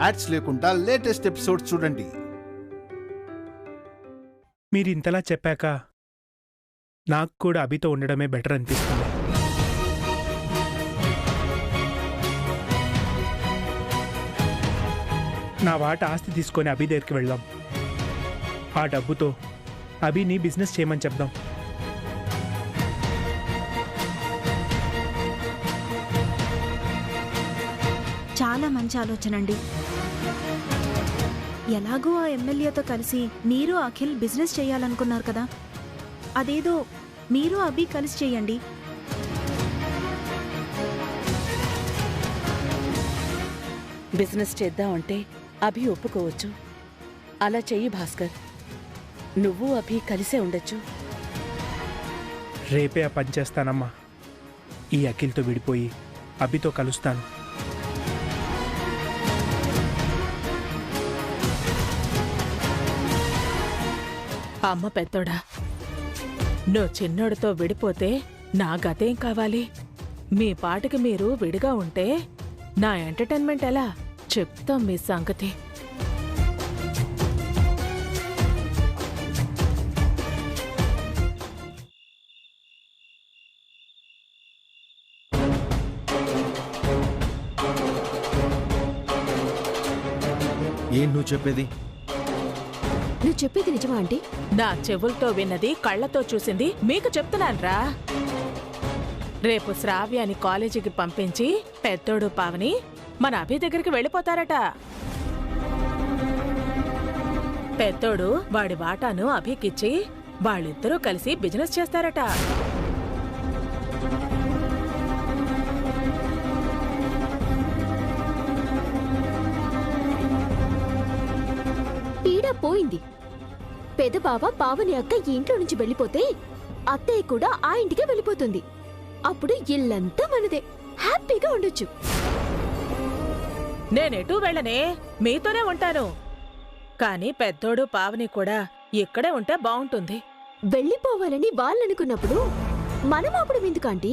Ads లేకుండా latest episode చూడండి. మీరు ఇంతలా చెప్పాక నాకు కూడా అభితో ఉండడమే బెటర్ అనిపిస్తుంది. నా వాట ఆస్తి తీసుకొని అభి దగ్గరికి వెళ్దాం. ఆ డబ్బుతో అభిని బిజినెస్ చేయమని చెప్దాం. చాలా మంచి ఆలోచన అండి. ఎలాగో ఆ ఎమ్మెల్యేతో కలిసి మీరు అఖిల్ బిజినెస్ చేయాలనుకున్నారు కదా, అదేదో మీరు అభి కలిసి చేయండి. బిజినెస్ చేద్దామంటే అభి ఒప్పుకోవచ్చు. అలా చెయ్యి భాస్కర్, నువ్వు అభి కలిసే ఉండొచ్చు. రేపే ఆ పని చేస్తానమ్మా. ఈ అఖిల్తో విడిపోయి అభితో కలుస్తాను. అమ్మ పెద్దోడా, నువ్వు చిన్నోడితో విడిపోతే నా గతేం కావాలి? మీ పాటికి మీరు విడిగా ఉంటే నా ఎంటర్టైన్మెంట్ ఎలా? చెప్తాం మీ సంగతి. ఏం నువ్వు చెప్పేది? నువ్వు చెప్పేది నిజమా ఆంటీ? నా చెవులతో విన్నది, కళ్లతో చూసింది మీకు చెప్తున్నాన్రా. రేపు శ్రావ్యాని కాలేజీకి పంపించి పెద్దోడు పావని మన అభి దగ్గరికి వెళ్ళిపోతారట. పెద్దోడు వాడి వాటాను అభికిచ్చి వాళ్ళిద్దరూ కలిసి బిజినెస్ చేస్తారట. పీడ పోయింది. పెద్ద బావ పావని అక్క ఇంట్లో నుంచి వెళ్ళిపోతే అత్తయ్య కూడా ఆ ఇంటికే వెళ్ళిపోతుంది. అప్పుడు ఇల్లంతా మనదే, హ్యాపీగా ఉండొచ్చు. నేనెటూ వెళ్ళనే, మీతోనే ఉంటాను. కాని పెద్దోడు పావని కూడా ఇక్కడే ఉంటే బావుంటుంది. వెళ్ళిపోవాలని వాళ్ళనుకున్నప్పుడు మనం అప్పుడు ఎందుకంటీ?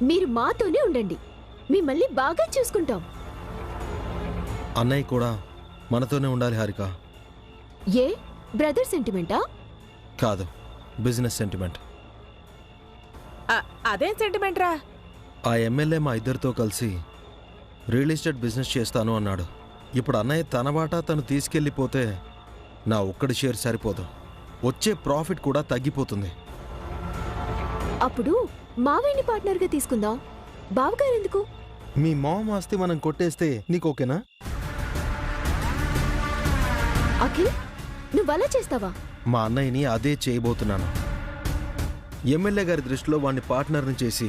మీరు మాతోనే ఉండండి, మిమ్మల్ని బాగా చూసుకుంటాం. అన్నయ్య కూడా మనతోనే ఉండాలి హారిక. ఏ బ్రదర్ సెంటిమెంటా? కాదు, బిజినెస్ సెంటిమెంట్. అదేం సెంటిమెంట్ రా? ఆ ఎమ్మెల్యే మా ఇద్దరితో కలిసి రియల్ ఎస్టేట్ బిజినెస్ చేస్తాను అన్నాడు. ఇప్పుడు అన్నయ్య తన వాటా తను తీసుకెళ్ళిపోతే నా ఒక్కడి షేర్ సరిపోదు, వచ్చే ప్రాఫిట్ కూడా తగ్గిపోతుంది. అప్పుడు మావయ్యని పార్ట్నర్గా తీసుకుందాం. బావగారు ఎందుకు? మీ మామ ఆస్తి మనం కొట్టేస్తే నీకు ఓకేనా? అఖిల్, నువ్వలా చేస్తావా? మా అన్నయ్యని అదే చేయబోతున్నాను. ఎమ్మెల్యే గారి దృష్టిలో వాడిని పార్ట్నర్ని చేసి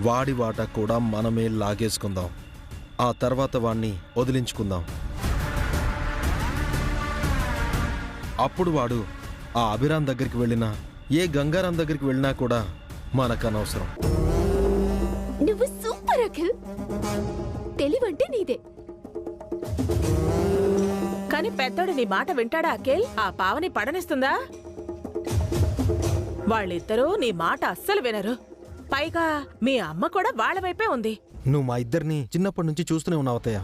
వాడి వాటా కూడా మనమే లాగేసుకుందాం. ఆ తర్వాత వాణ్ణి వదిలించుకుందాం. అప్పుడు వాడు ఆ అభిరామ్ దగ్గరికి వెళ్ళినా, ఏ గంగారాం దగ్గరికి వెళ్ళినా కూడా మనకనవసరం. నువ్వు సూపర్ అఖిల్, తెలివంటే నీదే. కాని పెద్దోడు నీ మాట వింటాడా అఖిల్? ఆ పావని పడనిస్తుందా? వాళ్ళిద్దరూ నీ మాట అస్సలు వినరు. పైగా మీ అమ్మ కూడా వాళ్ళ వైపే ఉంది. నువ్వు మా ఇద్దరిని చిన్నప్పటి నుంచి చూస్తూనే ఉన్నావు అత్తయ్య.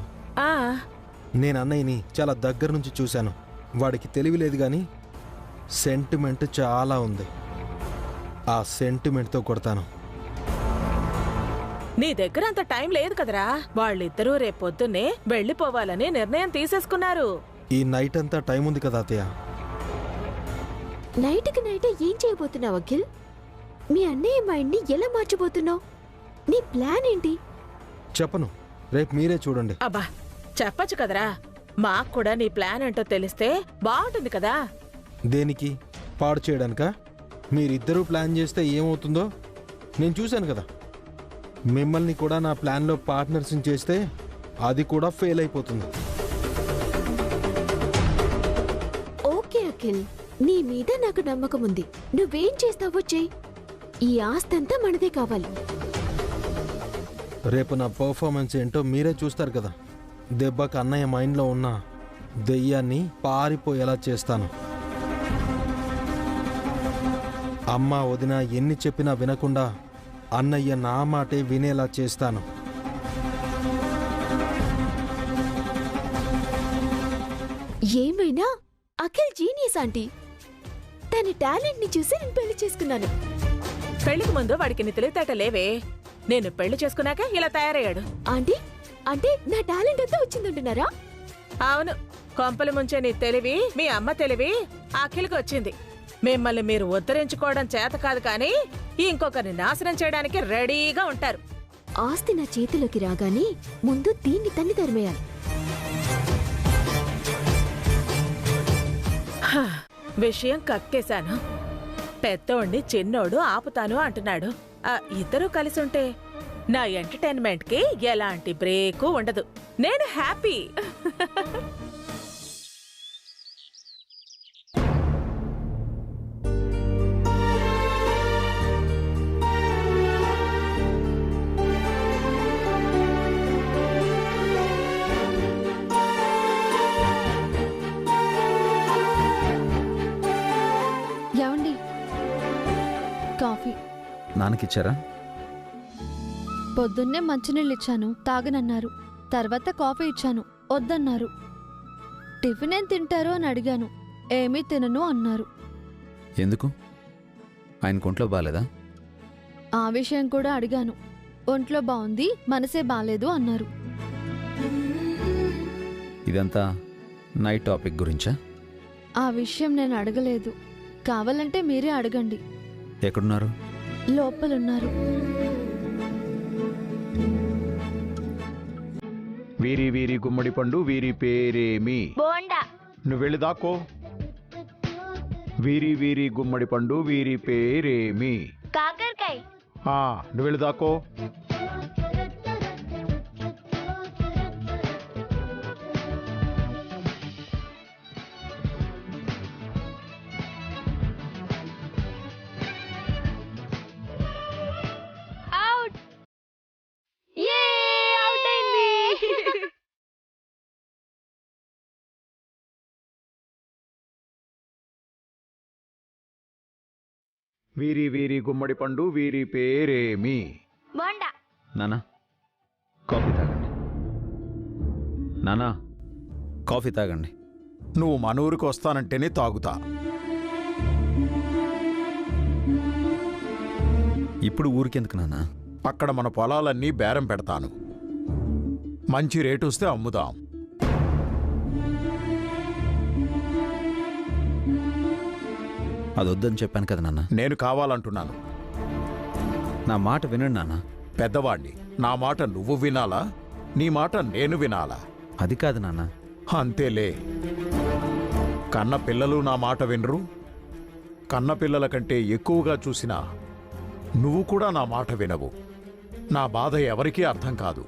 నేను అన్నయ్యని చాలా దగ్గర నుంచి చూశాను. వాడికి తెలివి లేదు గాని సెంటిమెంట్ చాలా ఉంది. ఆ సెంటిమెంట్తో కొడతాను. నీ దగ్గర అంత టైం లేదు కదరా. వాళ్ళిద్దరూ రేపొద్దున్నే వెళ్ళిపోవాలని నిర్ణయం తీసేసుకున్నారు. ఈ నైట్ అంతా టైం ఉంది కదా అత్తయ్య. నైట్కి నైట్ ఏం చేయబోతున్నావు అఖిల్? మీ అన్నయ్య మైండ్ని ఎలా మార్చబోతున్నావు? నీ ప్లాన్ ఏంటి? చెప్పను, రేపు మీరే చూడండి. అబ్బా చెప్పచ్చు కదరా, మాకు కూడా నీ ప్లాన్ ఏంటో తెలిస్తే బాగుంటుంది కదా. దేనికి? పాడు చేయడానికా? మీరిద్దరూ ప్లాన్ చేస్తే ఏమవుతుందో నేను చూశాను కదా. మిమ్మల్ని కూడా నా ప్లాన్లో పార్ట్నర్స్ని చేస్తే అది కూడా ఫెయిల్ అయిపోతుంది. ఓకే అఖిల్, నీ మీద నాకు నమ్మకం ఉంది. నువ్వేం చేస్తావో చెయ్యి. ఈ ఆస్తంతా మనదే కావాలి. రేపు నా పర్ఫార్మెన్స్ ఏంటో మీరే చూస్తారు కదా. దెబ్బకి అన్నయ్య మైండ్లో ఉన్న దెయ్యాన్ని పారిపోయేలా చేస్తాను. అమ్మ వదిన ఎన్ని చెప్పినా వినకుండా అన్నయ్య నా మాటే వినేలా చేస్తాను. ఏమైనా అఖిల్ జీనియస్ ఆంటీ. తన టాలెంట్ ని చూసి నేను పెళ్లి చేసుకున్నాను. పెళ్లికి ముందు వాడికి నీ తెలివితేట లేవే. నేను పెళ్లి చేసుకున్నాక ఇలా తయారయ్యాడు. ఆంటీ అంటే నా టాలెంట్ అంతా వచ్చిందంటున్నారా? అవును, కొంపలు ముంచే నీ తెలివి, మీ అమ్మ తెలివి అఖిల్కి వచ్చింది. మిమ్మల్ని మీరు ఉద్ధరించుకోవడం చేత కాదు కానీ ఇంకొకరిని నాశనం చేయడానికి రెడీగా ఉంటారు. ఆస్తి నా చేతిలోకి రాగానే ముందు దీన్ని తన్ని తరిమేయాలి. విషయం కక్కేశాను. పెద్దోడిని చిన్నోడు ఆపుతాను అంటున్నాడు. ఇద్దరూ కలిసి ఉంటే నా ఎంటర్టైన్మెంట్ కి ఎలాంటి బ్రేకు ఉండదు. నేను హ్యాపీ. ఏమండి, కాఫీ. నాన్నకిచ్చారా? పొద్దున్నే మంచినీళ్ళు ఇచ్చాను, తాగనన్నారు. తర్వాత కాఫీ ఇచ్చాను, వద్దన్నారు. టిఫిన్ ఏం తింటారు అని అడిగాను, ఏమీ తినను అన్నారు. ఎందుకు? ఆయన ఒంట్లో బాలేదా? ఆ విషయం కూడా అడిగాను. ఒంట్లో బాగుంది, మనసే బాలేదు అన్నారు. ఇదంతా నైట్ టాపిక్ గురించా? ఆ విషయం నేను అడగలేదు. కావాలంటే మీరే అడగండి. ఎక్కడున్నారు? లోపలున్నారు. వీరి వీరి గుమ్మడి పండు వీరి పేరేమి? బోండా. నువ్వు వెళ్ళి దాక్కో. వీరి వీరి గుమ్మడి పండు వీరి పేరేమి? కాకరకాయ. నువ్వు వెళ్ళి దాక్కో. అవుట్. యే, అవుట్ అయింది. వీరి వీరి గుమ్మడి పండు వీరి పేరేమి? బోండా. నానా కాఫీ తాగండి. నానా కాఫీ తాగండి. నువ్వు మన ఊరికి వస్తానంటేనే తాగుతా. ఇప్పుడు ఊరికెందుకు నానా? అక్కడ మన పొలాలన్నీ బేరం పెడతాను. మంచి రేటు వస్తే అమ్ముదాం. అది వద్దని చెప్పాను కదా నాన్న. నేను కావాలంటున్నాను. నా మాట వినండి నాన్న. పెద్దవాణ్ణి. నా మాట నువ్వు వినాలా, నీ మాట నేను వినాలా? అది కాదు నాన్న. అంతేలే. కన్న పిల్లలు నా మాట వినరు. కన్న పిల్లల కంటే ఎక్కువగా చూసినా నువ్వు కూడా నా మాట వినవు. నా బాధ ఎవరికీ అర్థం కాదు.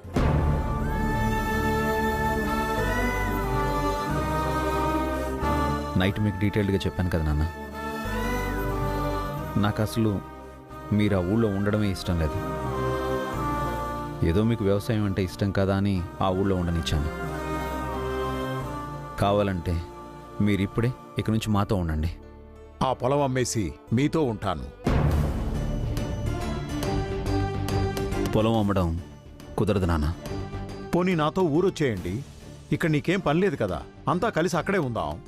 నైట్ మీకు డీటెయిల్డ్గా చెప్పాను కదా నాన్న. నాకు అసలు మీరు ఆ ఊళ్ళో ఉండడమే ఇష్టం లేదు. ఏదో మీకు వ్యవసాయం అంటే ఇష్టం కదా అని ఆ ఊళ్ళో ఉండనిచ్చాను. కావాలంటే మీరిప్పుడే ఇక నుంచి మాతో ఉండండి. ఆ పొలం అమ్మేసి మీతో ఉంటాను. పొలం అమ్మడం కుదరదు నాన్న. పోనీ నాతో ఊరొచ్చేయండి. ఇక్కడ నీకేం పని లేదు కదా, అంతా కలిసి అక్కడే ఉందాం.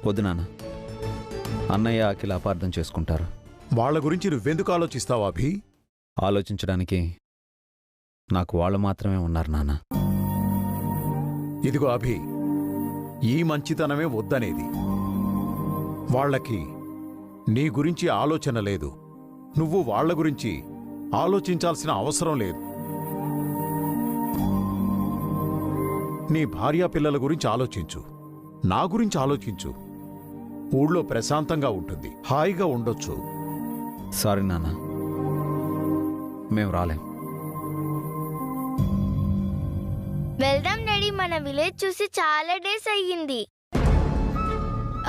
వద్దు నాన్న. అన్నయ్య అఖిల అపార్థం చేసుకుంటారు. వాళ్ళ గురించి నువ్వెందుకు ఆలోచిస్తావా అభి? ఆలోచించడానికి నాకు వాళ్ళు మాత్రమే ఉన్నారు నాన్న. ఇదిగో అభి, ఈ మంచితనమే వద్దనేది. వాళ్ళకి నీ గురించి ఆలోచన లేదు. నువ్వు వాళ్ళ గురించి ఆలోచించాల్సిన అవసరం లేదు. నీ భార్యా పిల్లల గురించి ఆలోచించు. నా గురించి ఆలోచించు. ఊళ్ళో ప్రశాంతంగా ఉంటుంది, హాయిగా ఉండొచ్చు. సారీ నాన్న, మేము రాలేం. వెళ్దాం డాడీ, మన విలేజ్ చూసి చాలా డేస్ అయ్యింది.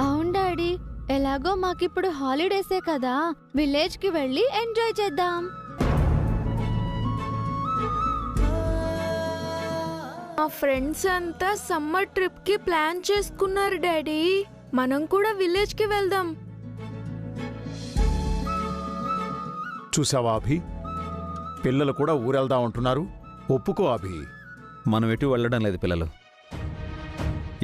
అవును డాడీ, ఎలాగో మాకిప్పుడు హాలిడేసే కదా, విలేజ్కి వెళ్ళి ఎంజాయ్ చేద్దాం. మా ఫ్రెండ్స్ అంతా సమ్మర్ ట్రిప్ కి ప్లాన్ చేసుకున్నారు డాడీ. మనం కూడా విలేజ్ కి వెళ్దాం. చూసావా అభి, పిల్లలు కూడా ఊరెళ్దాం అంటున్నారు. ఒప్పుకో అభి. మనం ఎటు వెళ్ళడం లేదు పిల్లలు.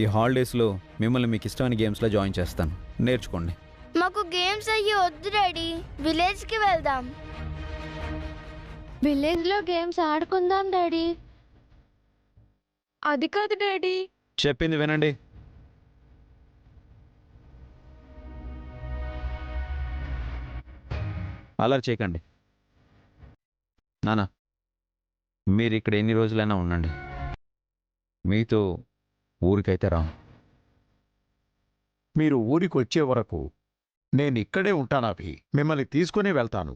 ఈ హాలిడేస్లో మిమ్మల్ని మీకు ఇష్టమైన గేమ్స్లో జాయిన్ చేస్తాను, నేర్చుకోండి. మాకు గేమ్స్ అయ్యి వద్దు డాడీ, విలేజ్ కి వెళ్దాం. విలేజ్లో గేమ్స్ ఆడుకుందాం డాడీ. అది కాదు డాడీ. చెప్పింది వినండి. అలర్ చేయకండి. నానా, మీరు ఇక్కడ ఎన్ని రోజులైనా ఉండండి, మీతో ఊరికైతే రా. మీరు ఊరికి వచ్చే వరకు నేను ఇక్కడే ఉంటాను అభి. మిమ్మల్ని తీసుకునే వెళ్తాను.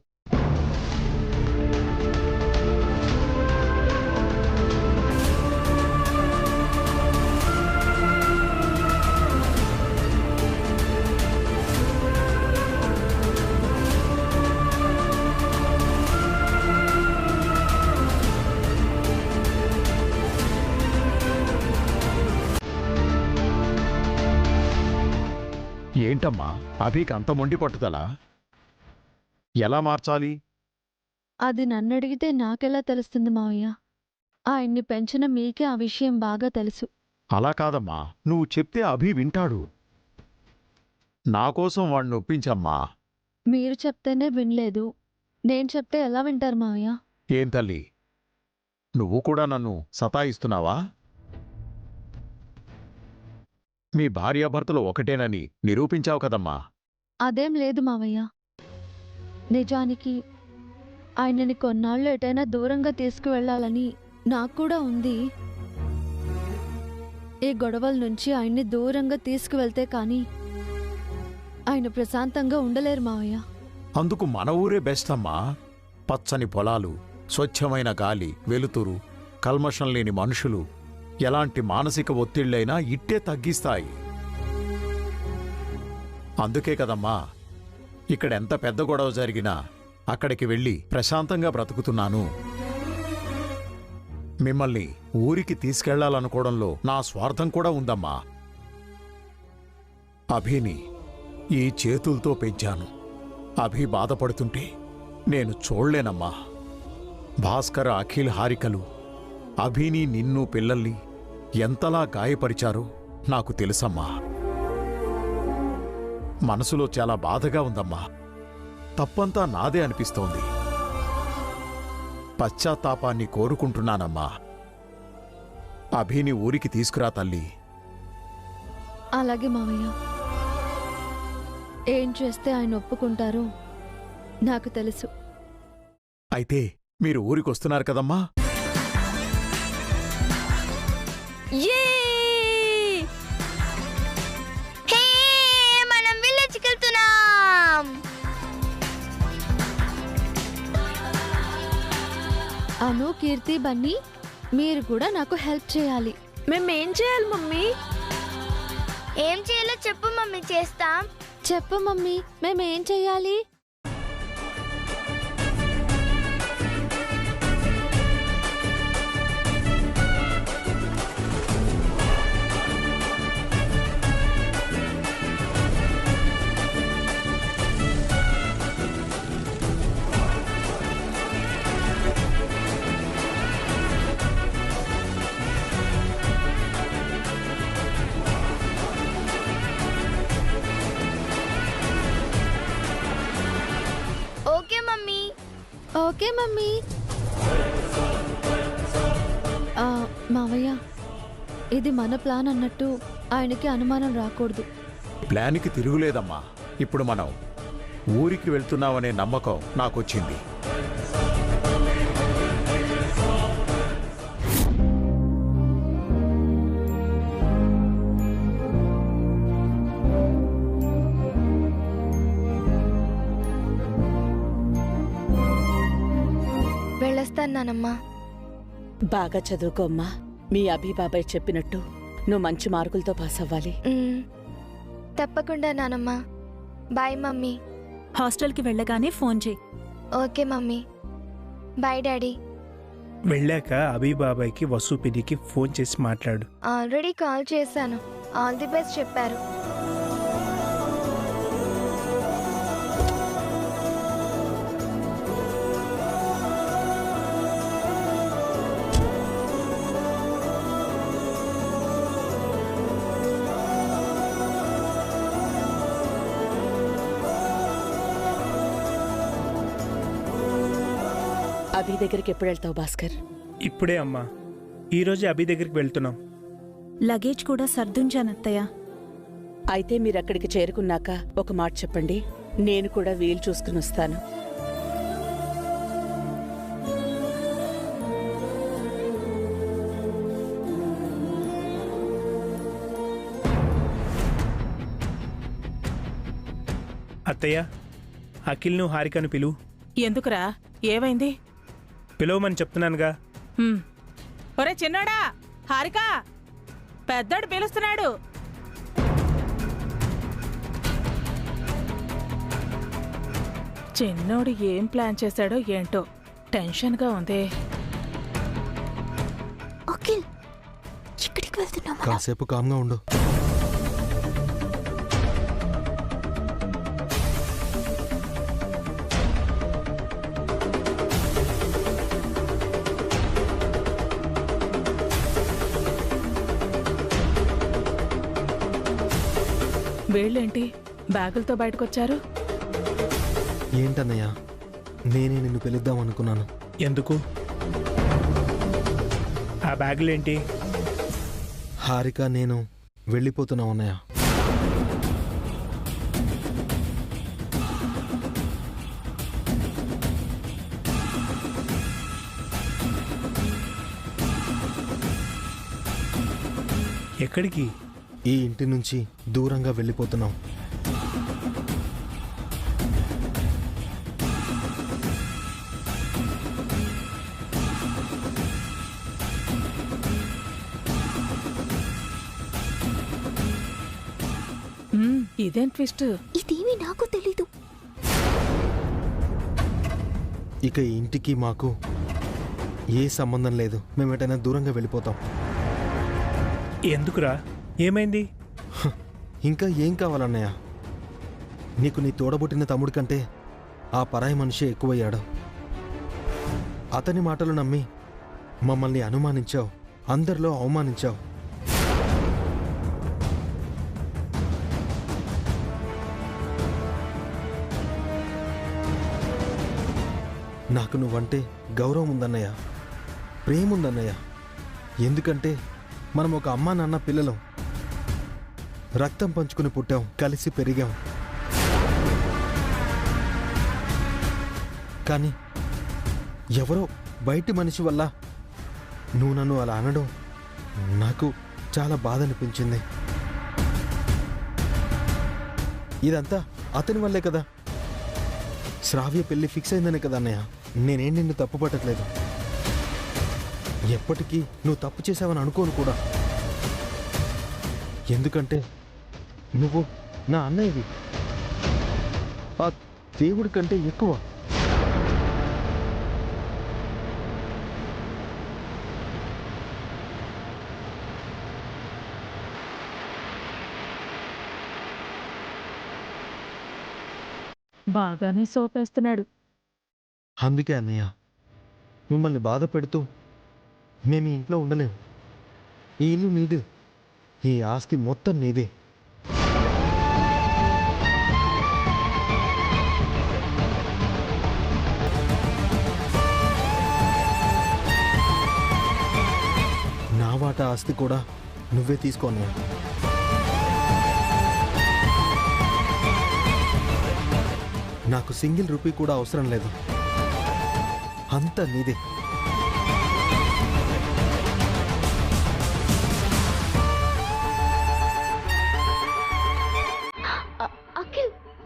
ఏంటమ్మా అభికి అంత మొండి పట్టుదల? ఎలా మార్చాలి? అది నన్ను అడిగితే నాకెలా తెలుస్తుంది మావయ్య? ఆయన్ని పెంచిన మీకే ఆ విషయం బాగా తెలుసు. అలా కాదమ్మా, నువ్వు చెప్తే అభి వింటాడు. నా కోసం వాడిని ఒప్పించమ్మా. మీరు చెప్తేనే వినలేదు, నేను చెప్తే ఎలా వింటారు మావయ్య? ఏం తల్లి, నువ్వు కూడా నన్ను సతాయిస్తున్నావా? మీ భార్యాభర్తలు ఒకటేనని నిరూపించావు కదమ్మా. అదేం లేదు మావయ్య. నిజానికి ఆయనని కొన్నాళ్ళు ఎటైనా దూరంగా తీసుకువెళ్ళాలని నాకు కూడా ఉంది. ఈ గొడవల నుంచి ఆయన్ని దూరంగా తీసుకువెళ్తే కానీ ఆయన ప్రశాంతంగా ఉండలేరు మావయ్య. అందుకు మన ఊరే బెస్ట్ అమ్మా. పచ్చని పొలాలు, స్వచ్ఛమైన గాలి, వెలుతురు, కల్మషం లేని మనుషులు ఎలాంటి మానసిక ఒత్తిళ్లైనా ఇట్టే తగ్గిస్తాయి. అందుకే కదమ్మా ఇక్కడ ఎంత పెద్ద గొడవ జరిగినా అక్కడికి వెళ్ళి ప్రశాంతంగా బ్రతుకుతున్నాను. మిమ్మల్ని ఊరికి తీసుకెళ్లాలనుకోవడంలో నా స్వార్థం కూడా ఉందమ్మా. అభిని ఈ చేతులతో పెంచాను. అభి బాధపడుతుంటే నేను చూడలేనమ్మా. భాస్కర్, అఖిల్, హారికలు అభిని, నిన్ను, పిల్లల్ని ఎంతలా గాయపరిచారో నాకు తెలుసమ్మా. మనసులో చాలా బాధగా ఉందమ్మా. తప్పంతా నాదే అనిపిస్తోంది. పశ్చాత్తాపాన్ని కోరుకుంటున్నానమ్మా. అభిని ఊరికి తీసుకురా తల్లి. అలాగే మావయ్య. ఏం చేస్తే ఆయన ఒప్పుకుంటారో నాకు తెలుసు. అయితే మీరు ఊరికొస్తున్నారు కదమ్మా? మనం విలేజ్ కి వెళ్తున్నాం. అను, కీర్తి, బన్నీ మీరు కూడా నాకు హెల్ప్ చేయాలి. మేమేం చేయాలి మమ్మీ? ఏం చేయాలో చెప్పు మమ్మీ, చేస్తాం. చెప్పు మమ్మీ, మేమేం చెయ్యాలి? Okay mummy. మావయ్య, ఇది మన ప్లాన్ అన్నట్టు ఆయనకి అనుమానం రాకూడదు. ప్లాన్కి తిరుగులేదమ్మా. ఇప్పుడు మనం ఊరికి వెళ్తున్నామనే నమ్మకం నాకొచ్చింది. వెళ్ళొస్తాను నానమ్మా. బాగా చదువుకోమ్మా. మీ అభిబాబాయ్ చెప్పినట్టు నువ్వు మంచి మార్కులతో పాస్ అవ్వాలి. తప్పకుండా నానమ్మా. Bye mummy. హాస్టల్కి వెళ్ళగానే ఫోన్ చేయి. Okay mummy. Bye daddy. వెళ్ళాక అభిబాబాయ్కి, వసు పినికి ఫోన్ చేసి మాట్లాడు. ఆల్రెడీ కాల్ చేశాను. ఆల్ ది బెస్ట్ చెప్పారు. అభి దగ్గరికి ఎప్పుడు వెళ్తావు భాస్కర్? ఇప్పుడే అమ్మా, ఈరోజే అభి దగ్గరికి వెళ్తున్నాం. లగేజ్ కూడా సర్దుంచానత్తయ్య. అయితే మీరు అక్కడికి చేరుకున్నాక ఒక మాట చెప్పండి, నేను కూడా వీలు చూసుకుని వస్తాను. అత్తయ్య, అఖిల్ను హారికను పిలువు. ఎందుకురా, ఏమైంది? పిలవమని చెప్తున్నానుగా. ఒరే చిన్నోడా, హారిక పెద్దోడు పిలుస్తున్నాడు. చిన్నోడు ఏం ప్లాన్ చేశాడో ఏంటో, టెన్షన్గా ఉంది. అఖిల్, ఎక్కడికి వెళ్తున్నావు? కాసేపు కామ్గా ఉండు. వీళ్ళేంటి బ్యాగులతో బయటకొచ్చారు? ఏంటన్నయ్య, నేనే నిన్ను పిలుద్దాం అనుకున్నాను. ఎందుకు? ఆ బ్యాగులేంటి? హారిక నేను వెళ్ళిపోతున్నాం అన్నయ్య. ఎక్కడికి? ఈ ఇంటి నుంచి దూరంగా వెళ్ళిపోతున్నాం. ఇదేం ట్విస్ట్? ఇదేమీ నాకు తెలీదు. ఇక ఈ ఇంటికి మాకు ఏ సంబంధం లేదు. మేము ఎటైనా దూరంగా వెళ్ళిపోతాం. ఎందుకురా, ఏమైంది? ఇంకా ఏం కావాలన్నయ్య? నీకు నీ తోడబుట్టిన తమ్ముడి కంటే ఆ పరాయి మనిషి ఎక్కువయ్యాడు. అతని మాటలు నమ్మి మమ్మల్ని అనుమానించావు, అందరిలో అవమానించావు. నాకు నువ్వంటే గౌరవం ఉందన్నయ్య, ప్రేమ ఉందన్నయ్య. ఎందుకంటే మనం ఒక అమ్మా నాన్న పిల్లలం, రక్తం పంచుకుని పుట్టాం, కలిసి పెరిగాం. కానీ ఎవరో బయటి మనిషి వల్ల నువ్వు నన్ను అలా అనడం నాకు చాలా బాధ అనిపించింది. ఇదంతా అతని వల్లే కదా. శ్రావ్య పెళ్లి ఫిక్స్ అయిందనే కదా అన్నయ్య. నేనేం నిన్ను తప్పు పట్టట్లేదు. ఎప్పటికీ నువ్వు తప్పు చేసావని అనుకోను కూడా. ఎందుకంటే నువ్వు నా అన్నయ్యవి, ఆ దేవుడి కంటే ఎక్కువ. బాగానే సోపేస్తున్నాడు. అందుకే అన్నయ్య, మిమ్మల్ని బాధ పెడుతూ మేము ఈ ఇంట్లో ఉండలేము. ఈ ఇల్లు నీదే, ఈ ఆస్తి మొత్తం నీదే. నా వాటా ఆస్తి కూడా నువ్వే తీసుకో అన్నయ్య. నాకు సింగిల్ రూపీ కూడా అవసరం లేదు, అంతా నీదే.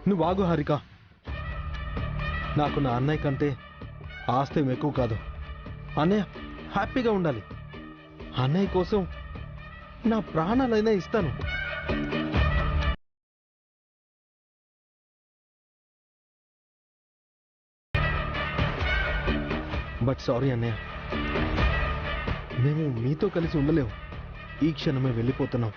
నువ్వు ఆగు హారిక. నాకు నా అన్నయ్య కంటే ఆస్తి ఎక్కువ కాదు. అన్నయ్య హ్యాపీగా ఉండాలి. అన్నయ్య కోసం నా ప్రాణాలైనా ఇస్తాను. బట్ సారీ అన్నయ్య, మేము మీతో కలిసి ఉండలేము. ఈ క్షణమే వెళ్ళిపోతున్నాం.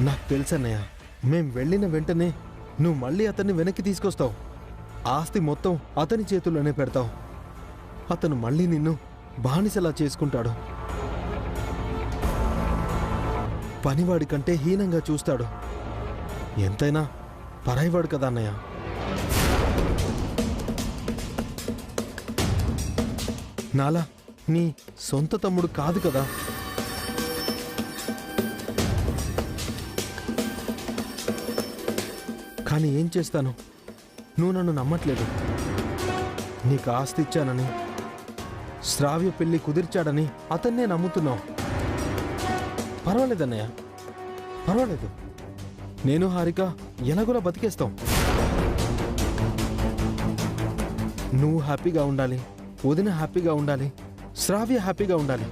నాకు తెలుసన్నయ్య, మేం వెళ్ళిన వెంటనే నువ్వు మళ్ళీ అతన్ని వెనక్కి తీసుకొస్తావు. ఆస్తి మొత్తం అతని చేతుల్లోనే పెడతావు. అతను మళ్ళీ నిన్ను బానిసలా చేసుకుంటాడు. పనివాడి కంటే హీనంగా చూస్తాడు. ఎంతైనా పరాయివాడు కదా అన్నయ్య. నాలా నీ సొంత తమ్ముడు కాదు కదా. కానీ ఏం చేస్తాను, నువ్వు నన్ను నమ్మట్లేదు. నీకు ఆస్తి ఇచ్చానని, శ్రావ్య పెళ్లి కుదిర్చాడని అతన్నే నమ్ముతున్నావు. పర్వాలేదన్నయ్య, పర్వాలేదు. నేను హారిక ఎలాగోలా బతికేస్తాం. నువ్వు హ్యాపీగా ఉండాలి, వదిన హ్యాపీగా ఉండాలి, శ్రావ్య హ్యాపీగా ఉండాలి.